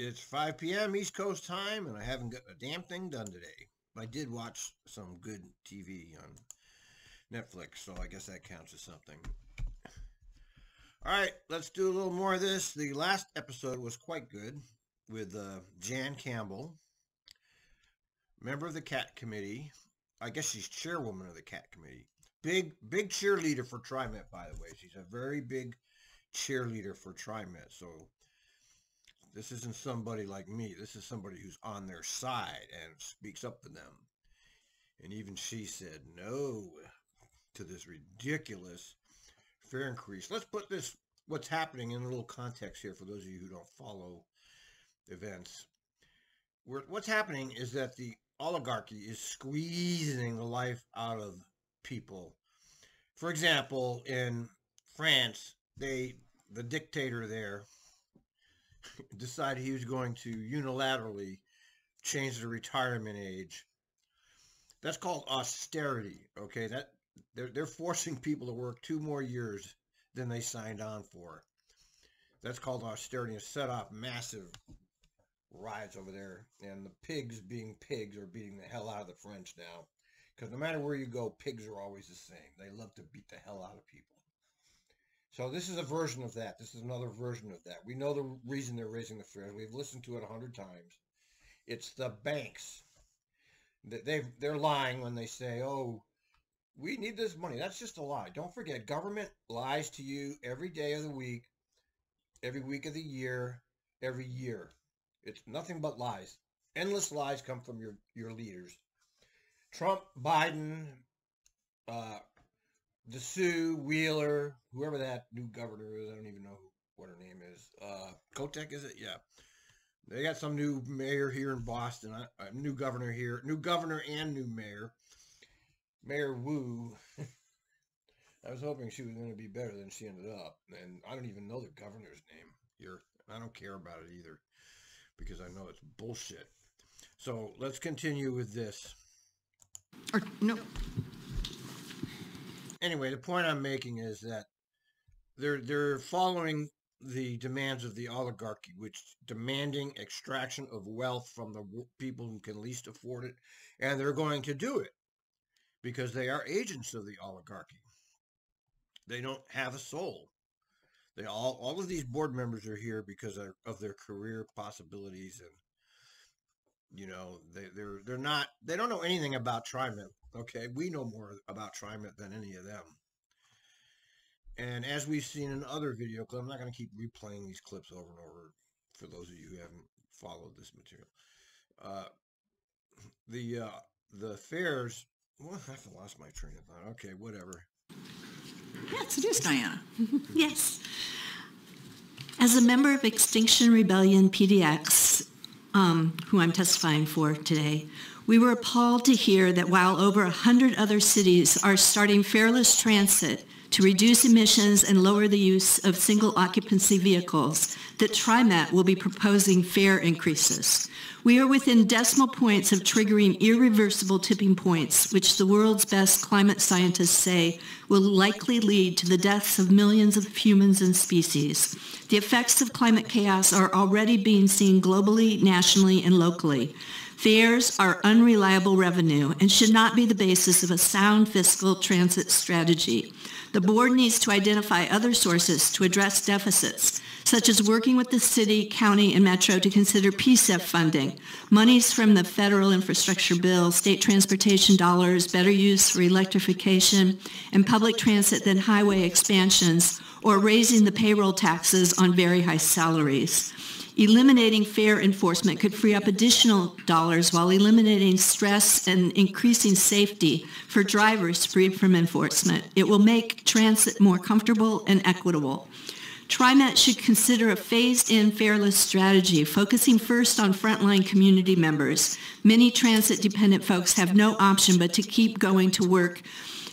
It's 5 p.m. East Coast time, and I haven't gotten a damn thing done today. I did watch some good TV on Netflix, so I guess that counts as something. All right, let's do a little more of this. The last episode was quite good with Jan Campbell, member of the CAT committee. I guess she's chairwoman of the CAT committee. Big cheerleader for TRIMET, by the way. She's a very big cheerleader for TRIMET. So this isn't somebody like me. This is somebody who's on their side and speaks up for them. And even she said no to this ridiculous fare increase. Let's put this, what's happening, in a little context here for those of you who don't follow events. What's happening is that the oligarchy is squeezing the life out of people. For example, in France, the dictator there decided he was going to unilaterally change the retirement age. That's called austerity, okay? They're forcing people to work 2 more years than they signed on for. That's called austerity, and set off massive riots over there. And the pigs being pigs are beating the hell out of the French now. Because no matter where you go, pigs are always the same. They love to beat the hell out of people. So this is a version of that. This is another version of that. We know the reason they're raising the fares. We've listened to it 100 times. It's the banks. They're lying when they say, oh, we need this money. That's just a lie. Don't forget, government lies to you every day of the week, every week of the year, every year. It's nothing but lies. Endless lies come from your leaders. Trump, Biden, DeSue, Wheeler, whoever that new governor is, I don't even know what her name is. Kotek, is it? Yeah. They got some new mayor here in Boston, a new governor here, new governor and new mayor. Mayor Wu. I was hoping she was going to be better than she ended up. And I don't even know the governor's name here. I don't care about it either, because I know it's bullshit. So let's continue with this. Or no. Anyway, the point I'm making is that they're following the demands of the oligarchy, which demanding extraction of wealth from the people who can least afford it, and they're going to do it because they are agents of the oligarchy. They don't have a soul. They all of these board members are here because of their career possibilities, and you know they don't know anything about TRIMET. Okay, we know more about TRIMET than any of them. And as we've seen in other video clips, I'm not going to keep replaying these clips over and over for those of you who haven't followed this material. The fares. Well, I've lost my train of thought. Okay, whatever. Yes, it is, Diana. Yes. As a member of Extinction Rebellion PDX, who I'm testifying for today, we were appalled to hear that while over 100 other cities are starting fareless transit to reduce emissions and lower the use of single-occupancy vehicles, that TRIMET will be proposing fare increases. We are within decimal points of triggering irreversible tipping points, which the world's best climate scientists say will likely lead to the deaths of millions of humans and species. The effects of climate chaos are already being seen globally, nationally, and locally. Fares are unreliable revenue and should not be the basis of a sound fiscal transit strategy. The board needs to identify other sources to address deficits, such as working with the city, county, and metro to consider PSEF funding, monies from the federal infrastructure bill, state transportation dollars, better use for electrification and public transit than highway expansions, or raising the payroll taxes on very high salaries. Eliminating fare enforcement could free up additional dollars while eliminating stress and increasing safety for drivers freed from enforcement. It will make transit more comfortable and equitable. TRIMET should consider a phased-in fareless strategy, focusing first on frontline community members. Many transit-dependent folks have no option but to keep going to work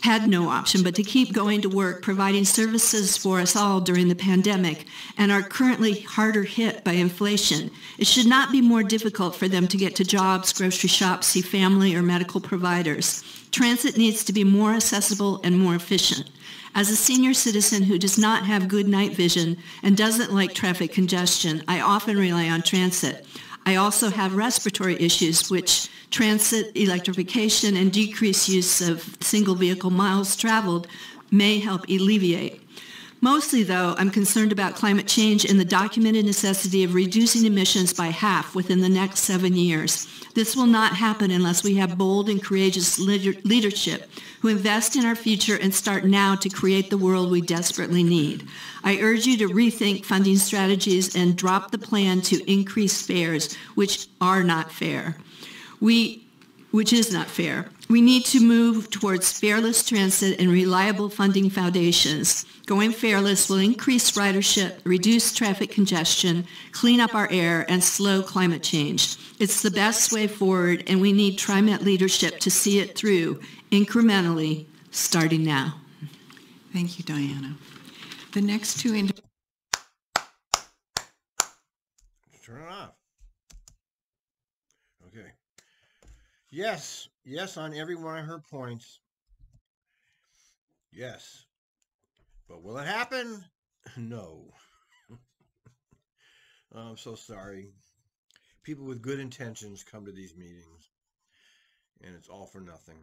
had no option but to keep going to work, providing services for us all during the pandemic, and are currently harder hit by inflation. It should not be more difficult for them to get to jobs, grocery shops, see family, or medical providers. Transit needs to be more accessible and more efficient. As a senior citizen who does not have good night vision and doesn't like traffic congestion, I often rely on transit. I also have respiratory issues, which transit, electrification, and decreased use of single vehicle miles traveled may help alleviate. Mostly, though, I'm concerned about climate change and the documented necessity of reducing emissions by half within the next 7 years. This will not happen unless we have bold and courageous leadership who invest in our future and start now to create the world we desperately need. I urge you to rethink funding strategies and drop the plan to increase fares, which are not fair. Which is not fair. We need to move towards fareless transit and reliable funding foundations. Going fareless will increase ridership, reduce traffic congestion, clean up our air, and slow climate change. It's the best way forward, and we need TRIMET leadership to see it through incrementally, starting now. Thank you, Diana. The next two Turn it off. Okay. Yes, yes on every one of her points. Yes. But will it happen? No. I'm so sorry. People with good intentions come to these meetings, and it's all for nothing.